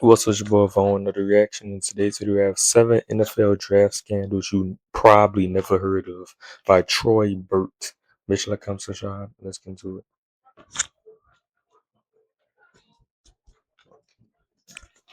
What's your boy phone? Another reaction. In today's video, we have 7 NFL draft scandals you probably never heard of by Troy Burt. Mission comes to shine. Let's get into it.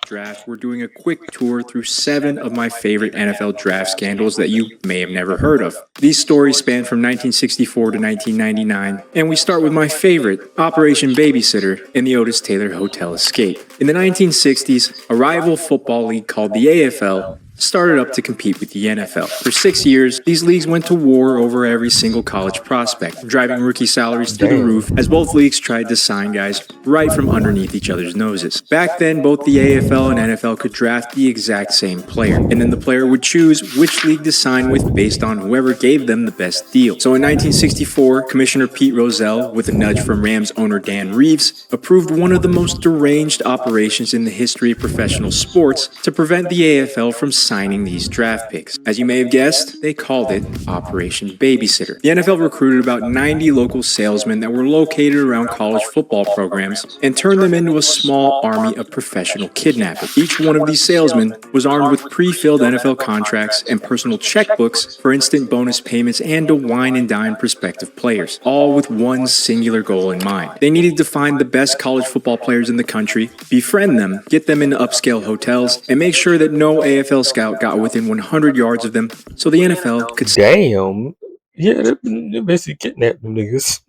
Draft, we're doing a quick tour through 7 of my favorite NFL draft scandals that you may have never heard of. These stories span from 1964 to 1999, and we start with my favorite, Operation Babysitter and the Otis Taylor Hotel Escape. In the 1960s, a rival football league called the AFL started up to compete with the NFL. For 6 years, these leagues went to war over every single college prospect, driving rookie salaries through the roof as both leagues tried to sign guys right from underneath each other's noses. Back then, both the AFL and NFL could draft the exact same player, and then the player would choose which league to sign with based on whoever gave them the best deal. So in 1964, Commissioner Pete Rozelle, with a nudge from Rams owner Dan Reeves, approved one of the most deranged operations in the history of professional sports to prevent the AFL from signing these draft picks. As you may have guessed, they called it Operation Babysitter. The NFL recruited about 90 local salesmen that were located around college football programs and turned them into a small army of professional kidnappers. Each one of these salesmen was armed with pre-filled NFL contracts and personal checkbooks for instant bonus payments and to wine and dine prospective players, all with one singular goal in mind. They needed to find the best college football players in the country, befriend them, get them into upscale hotels, and make sure that no AFL scout got within 100 yards of them so the NFL could Damn. Yeah, they basically kidnapped them niggas.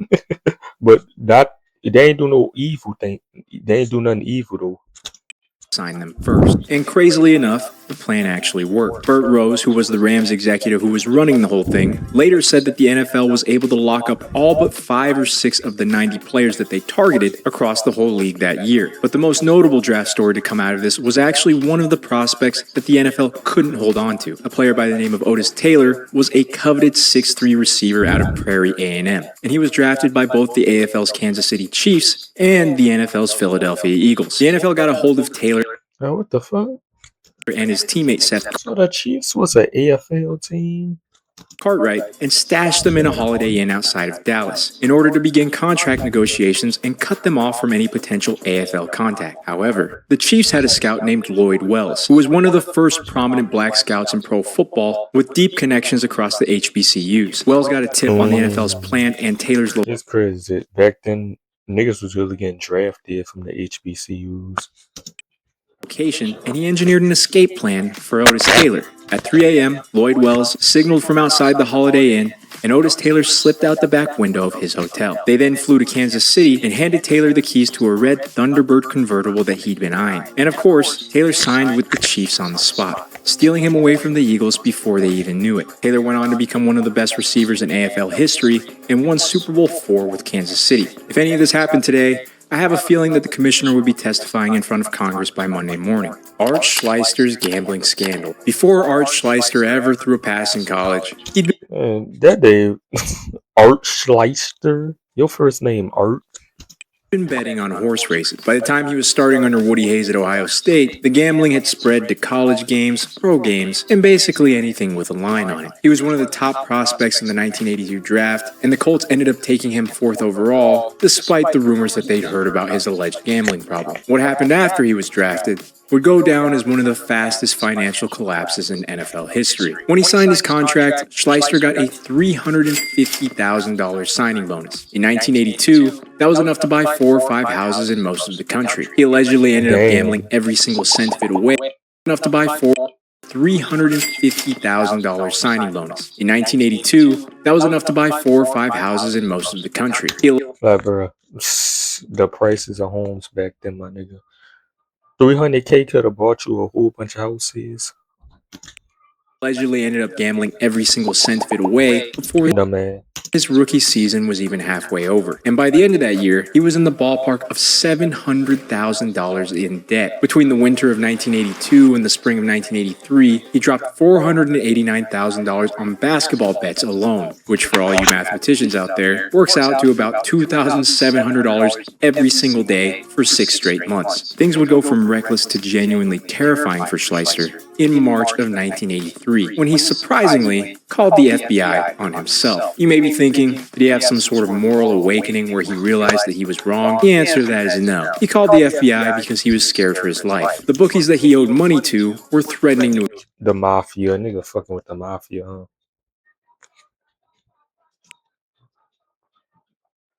But they ain't do no evil thing. They ain't do nothing evil though. sign them first. And crazily enough, the plan actually worked. Burt Rose, who was the Rams executive who was running the whole thing, later said that the NFL was able to lock up all but 5 or 6 of the 90 players that they targeted across the whole league that year. But the most notable draft story to come out of this was actually one of the prospects that the NFL couldn't hold on to. A player by the name of Otis Taylor was a coveted 6'3" receiver out of Prairie A&M, and he was drafted by both the AFL's Kansas City Chiefs and the NFL's Philadelphia Eagles. The NFL got a hold of Taylor What the fuck? and his teammate Seth So the Chiefs was an AFL team? Cartwright and stashed them in a Holiday Inn outside of Dallas in order to begin contract negotiations and cut them off from any potential AFL contact. However, the Chiefs had a scout named Lloyd Wells, who was one of the first prominent black scouts in pro football with deep connections across the HBCUs. Wells got a tip on the NFL's plan and Taylor's It's crazy. Back then, niggas was really getting drafted from the HBCUs. location, and he engineered an escape plan for Otis Taylor. At 3 a.m., Lloyd Wells signaled from outside the Holiday Inn, and Otis Taylor slipped out the back window of his hotel. They then flew to Kansas City and handed Taylor the keys to a red Thunderbird convertible that he'd been eyeing. And of course, Taylor signed with the Chiefs on the spot, stealing him away from the Eagles before they even knew it. Taylor went on to become one of the best receivers in AFL history and won Super Bowl IV with Kansas City. If any of this happened today, I have a feeling that the commissioner would be testifying in front of Congress by Monday morning. Art Schleister's gambling scandal. Before Art Schleister ever threw a pass in college, he'd That day, Art Schleister. Your first name, Art? been betting on horse races. By the time he was starting under Woody Hayes at Ohio State, the gambling had spread to college games, pro games, and basically anything with a line on it. He was one of the top prospects in the 1982 draft, and the Colts ended up taking him 4th overall, despite the rumors that they'd heard about his alleged gambling problem. What happened after he was drafted would go down as one of the fastest financial collapses in NFL history. When he signed his contract, Schleister got a $350,000 signing bonus. In 1982, that was enough to buy 4 or 5 houses in most of the country. He allegedly ended up gambling every single cent of it away, enough to buy $350,000 signing bonus. In 1982, that was enough to buy 4 or 5 houses in most of the country. Like, bro, the prices of homes back then, my nigga. 300K could have bought you a whole bunch of houses. Allegedly ended up gambling every single cent of it away before his rookie season was even halfway over. And by the end of that year, he was in the ballpark of $700,000 in debt. Between the winter of 1982 and the spring of 1983, he dropped $489,000 on basketball bets alone, which for all you mathematicians out there, works out to about $2,700 every single day for 6 straight months. Things would go from reckless to genuinely terrifying for Schleister in March of 1983, when he surprisingly called the FBI on himself. You may be thinking, did he have some sort of moral awakening where he realized that he was wrong? The answer to that is no. He called the FBI because he was scared for his life. The bookies that he owed money to were threatening to The mafia, nigga fucking with the mafia, huh?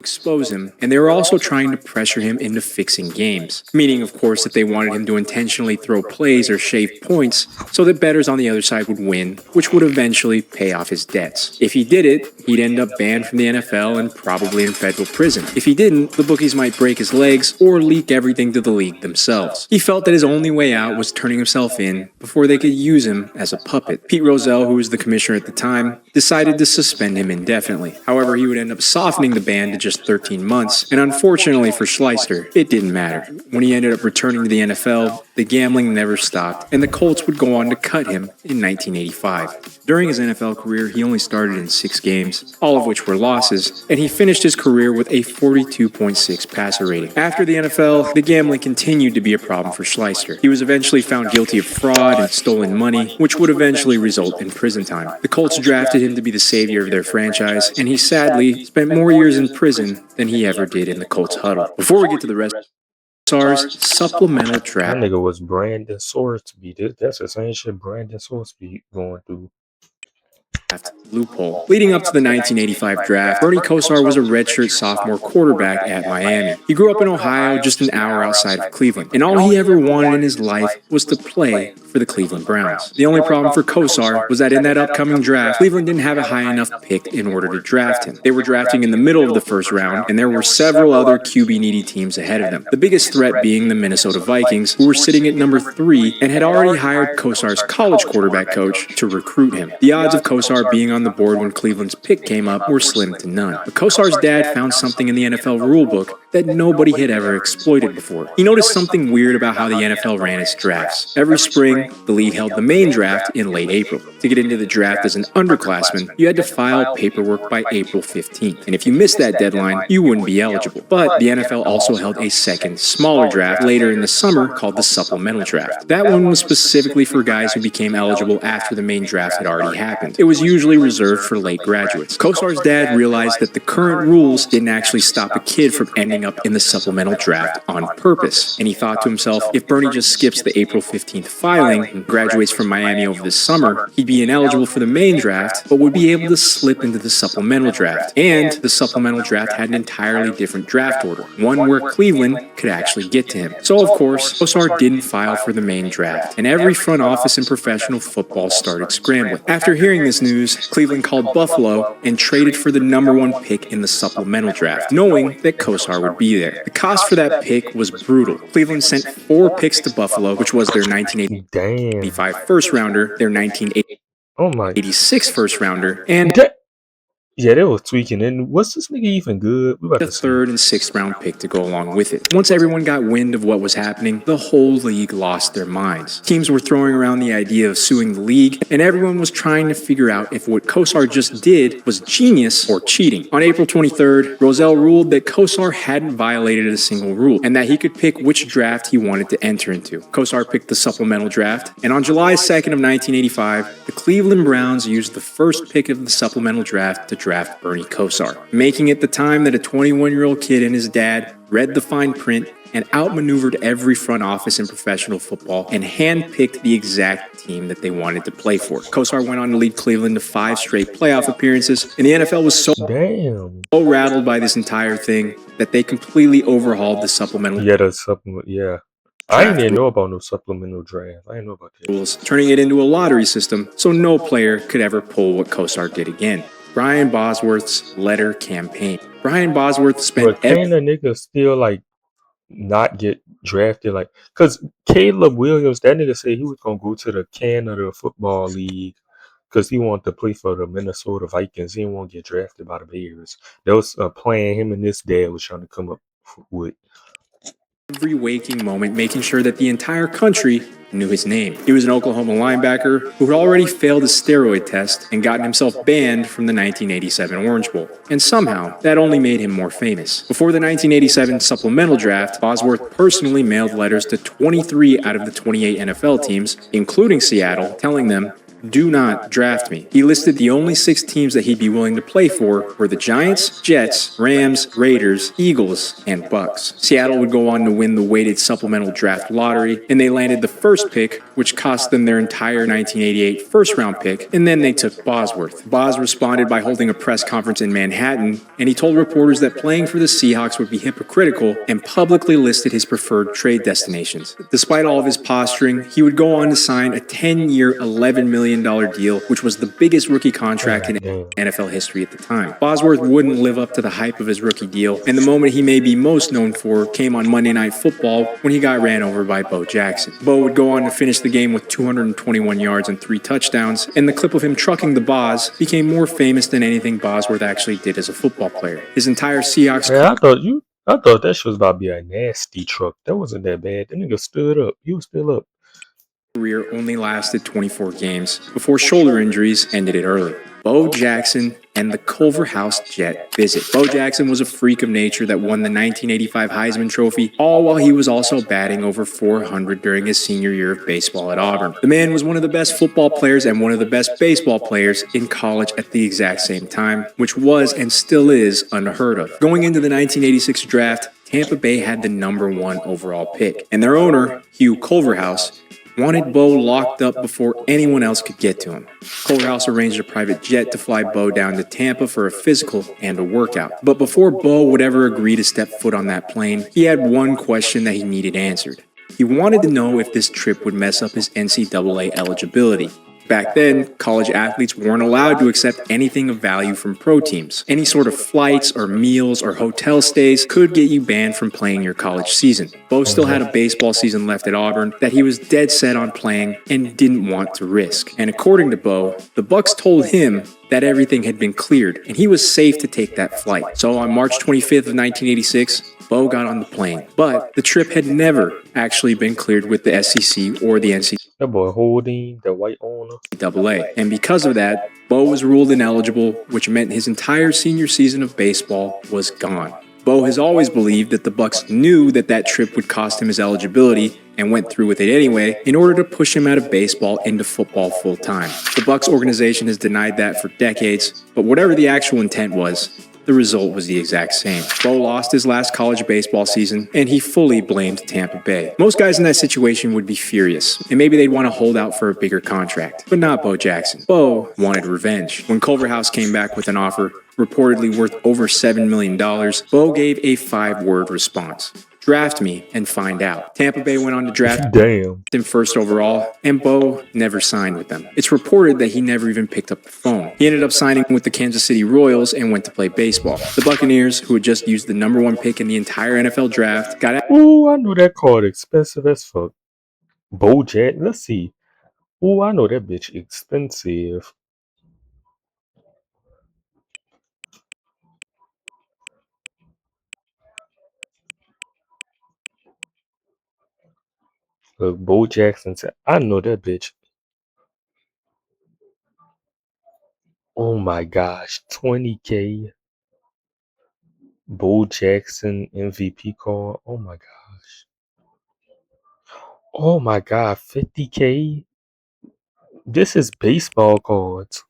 expose him, and they were also trying to pressure him into fixing games. Meaning, of course, that they wanted him to intentionally throw plays or shave points so that bettors on the other side would win, which would eventually pay off his debts. If he did it, he'd end up banned from the NFL and probably in federal prison. If he didn't, the bookies might break his legs or leak everything to the league themselves. He felt that his only way out was turning himself in before they could use him as a puppet. Pete Rozelle, who was the commissioner at the time, decided to suspend him indefinitely. However, he would end up softening the ban to just 13 months, and unfortunately for Schleister, it didn't matter. When he ended up returning to the NFL, the gambling never stopped, and the Colts would go on to cut him in 1985. During his NFL career, he only started in 6 games, all of which were losses, and he finished his career with a 42.6 passer rating. After the NFL, the gambling continued to be a problem for Schleister. He was eventually found guilty of fraud and stolen money, which would eventually result in prison time. The Colts drafted him to be the savior of their franchise, and he sadly spent more years in prison than he ever did in the Colts huddle. Before we get to the rest, SARS supplemental That draft nigga was Brandon Sorsby. That's the same shit Brandon Sorsby going through. loophole. Leading up to the 1985 draft, Bernie Kosar was a redshirt sophomore quarterback at Miami. He grew up in Ohio, just an hour outside of Cleveland, and all he ever wanted in his life was to play for the Cleveland Browns. The only problem for Kosar was that in that upcoming draft, Cleveland didn't have a high enough pick in order to draft him. They were drafting in the middle of the first round, and there were several other QB-needy teams ahead of them. The biggest threat being the Minnesota Vikings, who were sitting at number 3 and had already hired Kosar's college quarterback coach to recruit him. The odds of Kosar being on the board when Cleveland's pick came up were slim to none. But Kosar's dad found something in the NFL rulebook that nobody had ever exploited before. He noticed something weird about how the NFL ran its drafts. Every spring, the league held the main draft in late April. To get into the draft as an underclassman, you had to file paperwork by April 15th. And if you missed that deadline, you wouldn't be eligible. But the NFL also held a second, smaller draft later in the summer called the supplemental draft. That one was specifically for guys who became eligible after the main draft had already happened. It was usually reserved for late graduates. Kosar's dad realized that the current rules didn't actually stop a kid from ending up in the supplemental draft on purpose. And he thought to himself, if Bernie just skips the April 15th filing and graduates from Miami over the summer, he'd be ineligible for the main draft, but would be able to slip into the supplemental draft. And the supplemental draft had an entirely different draft order, one where Cleveland could actually get to him. So of course, Kosar didn't file for the main draft, and every front office in professional football started scrambling. After hearing this news, Cleveland called Buffalo and traded for the number 1 pick in the supplemental draft, knowing that Kosar would be there. The cost for that pick was brutal. Cleveland sent 4 picks to Buffalo, which was their 1985 first rounder, their 1986 first rounder, and yeah, they was tweaking. And what's this nigga even good? We about the 3rd and 6th round pick to go along with it. Once everyone got wind of what was happening, the whole league lost their minds. Teams were throwing around the idea of suing the league, and everyone was trying to figure out if what Kosar just did was genius or cheating. On April 23rd, Rozelle ruled that Kosar hadn't violated a single rule, and that he could pick which draft he wanted to enter into. Kosar picked the supplemental draft, and on July 2nd of 1985, the Cleveland Browns used the first pick of the supplemental draft to draft Bernie Kosar, making it the time that a 21-year-old kid and his dad read the fine print and outmaneuvered every front office in professional football and handpicked the exact team that they wanted to play for. Kosar went on to lead Cleveland to 5 straight playoff appearances, and the NFL was so rattled by this entire thing that they completely overhauled the supplemental. Yeah. I didn't even know about no supplemental draft. I didn't know about that. Rules, turning it into a lottery system so no player could ever pull what Kosar did again. Brian Bosworth's letter campaign. Brian Bosworth spent. But can a nigga still like not get drafted? Like, cause Caleb Williams, that nigga said he was gonna go to the Canada Football League because he wanted to play for the Minnesota Vikings. He didn't want to get drafted by the Bears. That was a plan him and his dad was trying to come up with. Every waking moment, making sure that the entire country knew his name. He was an Oklahoma linebacker who had already failed a steroid test and gotten himself banned from the 1987 Orange Bowl. And somehow, that only made him more famous. Before the 1987 supplemental draft, Bosworth personally mailed letters to 23 out of the 28 NFL teams, including Seattle, telling them "Do not draft me." He listed the only 6 teams that he'd be willing to play for were the Giants, Jets, Rams, Raiders, Eagles, and Bucks. Seattle would go on to win the weighted supplemental draft lottery, and they landed the first pick, which cost them their entire 1988 first-round pick, and then they took Bosworth. Boz responded by holding a press conference in Manhattan, and he told reporters that playing for the Seahawks would be hypocritical and publicly listed his preferred trade destinations. Despite all of his posturing, he would go on to sign a 10-year, $11 million deal, which was the biggest rookie contract in Damn. NFL history at the time. Bosworth wouldn't live up to the hype of his rookie deal, and the moment he may be most known for came on Monday Night Football when he got ran over by Bo Jackson. Bo would go on to finish the game with 221 yards and 3 touchdowns, and the clip of him trucking the Boz became more famous than anything Bosworth actually did as a football player. His entire Seahawks Man, I thought that shit was about to be a nasty truck. That wasn't that bad. The nigga stood up. He was still up. career only lasted 24 games before shoulder injuries ended it early. Bo Jackson and the Culver House Jet visit. Bo Jackson was a freak of nature that won the 1985 Heisman Trophy, all while he was also batting over 400 during his senior year of baseball at Auburn. The man was one of the best football players and one of the best baseball players in college at the exact same time, which was and still is unheard of. Going into the 1986 draft, Tampa Bay had the #1 overall pick, and their owner, Hugh Culverhouse, wanted Bo locked up before anyone else could get to him. Culverhouse arranged a private jet to fly Bo down to Tampa for a physical and a workout. But before Bo would ever agree to step foot on that plane, he had one question that he needed answered. He wanted to know if this trip would mess up his NCAA eligibility. Back then, college athletes weren't allowed to accept anything of value from pro teams. Any sort of flights or meals or hotel stays could get you banned from playing your college season. Bo still had a baseball season left at Auburn that he was dead set on playing and didn't want to risk. And according to Bo, the Bucks told him that everything had been cleared and he was safe to take that flight. So on March 25th of 1986, Bo got on the plane, but the trip had never actually been cleared with the SEC or the That boy holding the white owner. NCAA. And because of that, Bo was ruled ineligible, which meant his entire senior season of baseball was gone. Bo has always believed that the Bucks knew that that trip would cost him his eligibility and went through with it anyway in order to push him out of baseball into football full time. The Bucks organization has denied that for decades, but whatever the actual intent was, the result was the exact same. Bo lost his last college baseball season, and he fully blamed Tampa Bay. Most guys in that situation would be furious, and maybe they'd want to hold out for a bigger contract, but not Bo Jackson. Bo wanted revenge. When Culverhouse came back with an offer reportedly worth over $7 million, Bo gave a 5-word response. Draft me and find out. Tampa Bay went on to draft Damn. him first overall, and Bo never signed with them. It's reported that he never even picked up the phone. He ended up signing with the Kansas City Royals and went to play baseball. The Buccaneers, who had just used the #1 pick in the entire NFL draft, got Ooh, I know that card expensive as fuck. Bojack, let's see. Ooh, I know that bitch expensive. Look, Bo Jackson said, I know that bitch. Oh my gosh, 20K. Bo Jackson MVP card. Oh my gosh. Oh my god, 50K. This is baseball cards.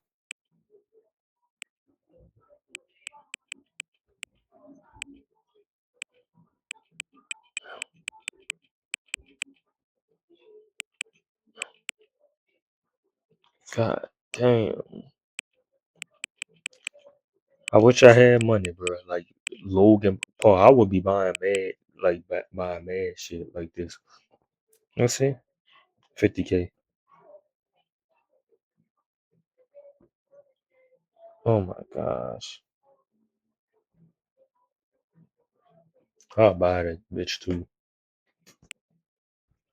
God damn. I wish I had money, bro. Like Logan Paul, I would be buying mad, like buying mad shit like this. Let's see, 50K. Oh my gosh, I'll buy that bitch too.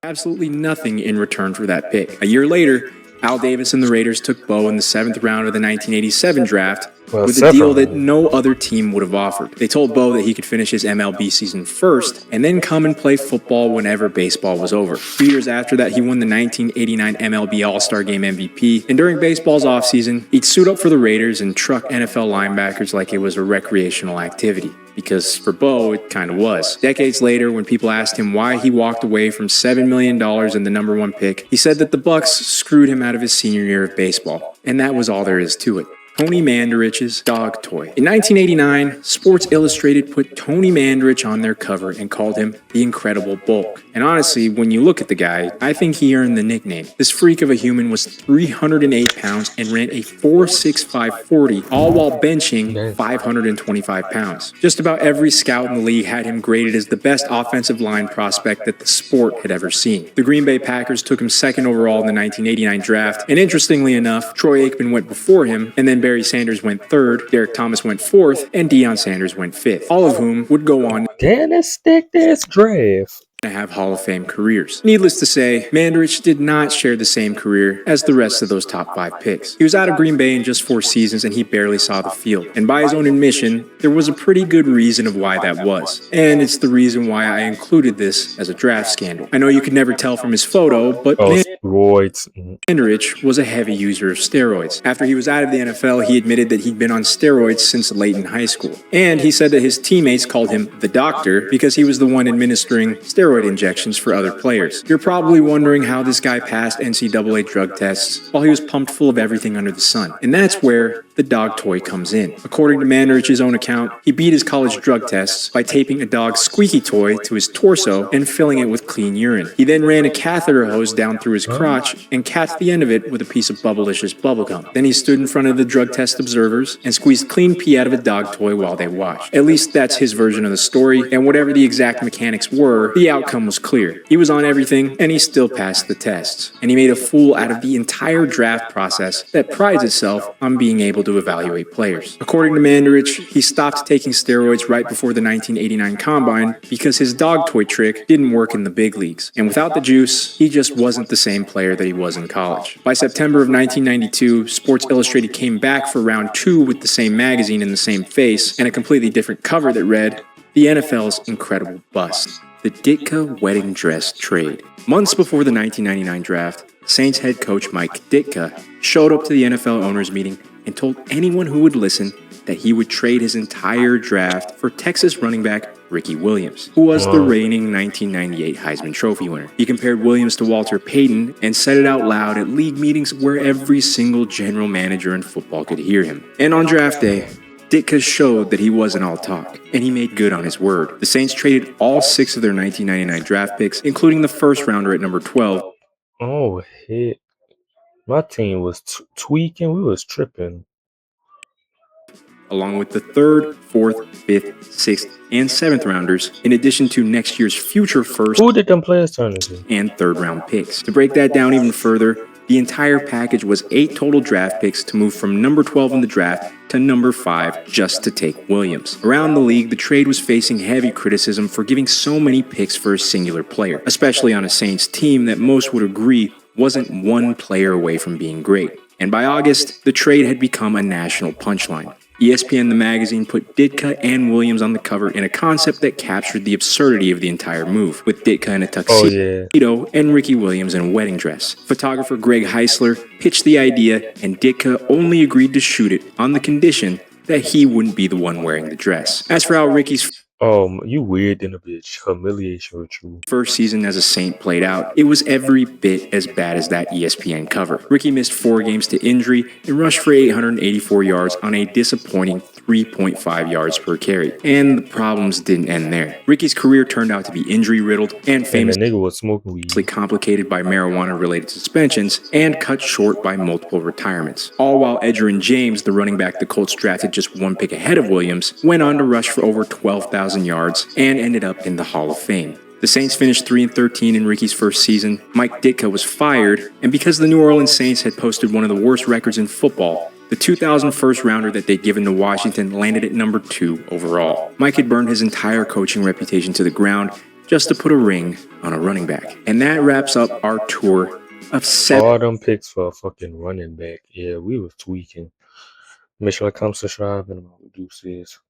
absolutely nothing in return for that pick. A year later, Al Davis and the Raiders took Bo in the 7th round of the 1987 draft, Well, with a deal that separately. no other team would have offered. They told Bo that he could finish his MLB season first and then come and play football whenever baseball was over. 2 years after that, he won the 1989 MLB All-Star Game MVP, and during baseball's offseason, he'd suit up for the Raiders and truck NFL linebackers like it was a recreational activity. Because for Bo, it kind of was. Decades later, when people asked him why he walked away from $7 million in the number 1 pick, he said that the Bucks screwed him out of his senior year of baseball. And that was all there is to it. Tony Mandarich's dog toy. In 1989, Sports Illustrated put Tony Mandarich on their cover and called him the Incredible Bulk. And honestly, when you look at the guy, I think he earned the nickname. This freak of a human was 308 pounds and ran a 4.65 40, all while benching 525 pounds. Just about every scout in the league had him graded as the best offensive line prospect that the sport had ever seen. The Green Bay Packers took him 2nd overall in the 1989 draft, and interestingly enough, Troy Aikman went before him, and then Barry Sanders went 3rd, Derek Thomas went 4th, and Deion Sanders went 5th, all of whom would go on Damn, that stick this draft. to have Hall of Fame careers. Needless to say, Mandarich did not share the same career as the rest of those top 5 picks. He was out of Green Bay in just 4 seasons and he barely saw the field. And by his own admission, there was a pretty good reason of why that was. And it's the reason why I included this as a draft scandal. I know you could never tell from his photo, but Steroids. Mandarich was a heavy user of steroids. After he was out of the NFL, he admitted that he'd been on steroids since late in high school. And he said that his teammates called him the doctor because he was the one administering steroid injections for other players. You're probably wondering how this guy passed NCAA drug tests while he was pumped full of everything under the sun. And that's where the dog toy comes in. According to Mandarich's own account, he beat his college drug tests by taping a dog's squeaky toy to his torso and filling it with clean urine. He then ran a catheter hose down through his crotch and capped the end of it with a piece of Bubblicious bubblegum. Then he stood in front of the drug test observers and squeezed clean pee out of a dog toy while they watched. At least that's his version of the story, and whatever the exact mechanics were, the outcome was clear. He was on everything, and he still passed the tests. And he made a fool out of the entire draft process that prides itself on being able to evaluate players. According to Mandarich, he stopped taking steroids right before the 1989 Combine because his dog toy trick didn't work in the big leagues. And without the juice, he just wasn't the same player that he was in college. By September of 1992, Sports Illustrated came back for round 2 with the same magazine and the same face, and a completely different cover that read, "The NFL's Incredible Bust. The Ditka Wedding Dress Trade." Months before the 1999 draft, Saints head coach Mike Ditka showed up to the NFL owners meeting and told anyone who would listen that he would trade his entire draft for Texas running back Ricky Williams, who was the reigning 1998 Heisman Trophy winner. He compared Williams to Walter Payton and said it out loud at league meetings where every single general manager in football could hear him. And on draft day, Ditka showed that he wasn't all talk, and he made good on his word. The Saints traded all 6 of their 1999 draft picks, including the first rounder at number 12. Oh, hit. My team was tweaking. We was tripping. Along with the 3rd, 4th, 5th, 6th, and 7th rounders, in addition to next year's future first Who did them players turn into? and 3rd round picks. To break that down even further, the entire package was 8 total draft picks to move from number 12 in the draft to number 5 just to take Williams. Around the league, the trade was facing heavy criticism for giving so many picks for a singular player, especially on a Saints team that most would agree wasn't one player away from being great. And by August, the trade had become a national punchline. ESPN the magazine put Ditka and Williams on the cover in a concept that captured the absurdity of the entire move, with Ditka in a tuxedo and Ricky Williams in a wedding dress. Photographer Greg Heisler pitched the idea, and Ditka only agreed to shoot it on the condition that he wouldn't be the one wearing the dress. As for how Ricky's You weird in a bitch. Humiliation with you. first season as a Saint played out, it was every bit as bad as that ESPN cover. Ricky missed 4 games to injury and rushed for 884 yards on a disappointing 3.5 yards per carry. And the problems didn't end there. Ricky's career turned out to be injury-riddled and The famously nigga was smoking weed. complicated by marijuana-related suspensions and cut short by multiple retirements. All while Edgerrin James, the running back the Colts drafted just 1 pick ahead of Williams, went on to rush for over 12,000 yards and ended up in the Hall of Fame. The Saints finished 3-13 in Ricky's first season. Mike Ditka was fired, and because the New Orleans Saints had posted one of the worst records in football, the 2000 first rounder that they'd given to Washington landed at number 2 overall. Mike had burned his entire coaching reputation to the ground just to put a ring on a running back. And that wraps up our tour of 7 All them picks for a fucking running back. Yeah, we was tweaking. Make sure to come subscribe and deuces.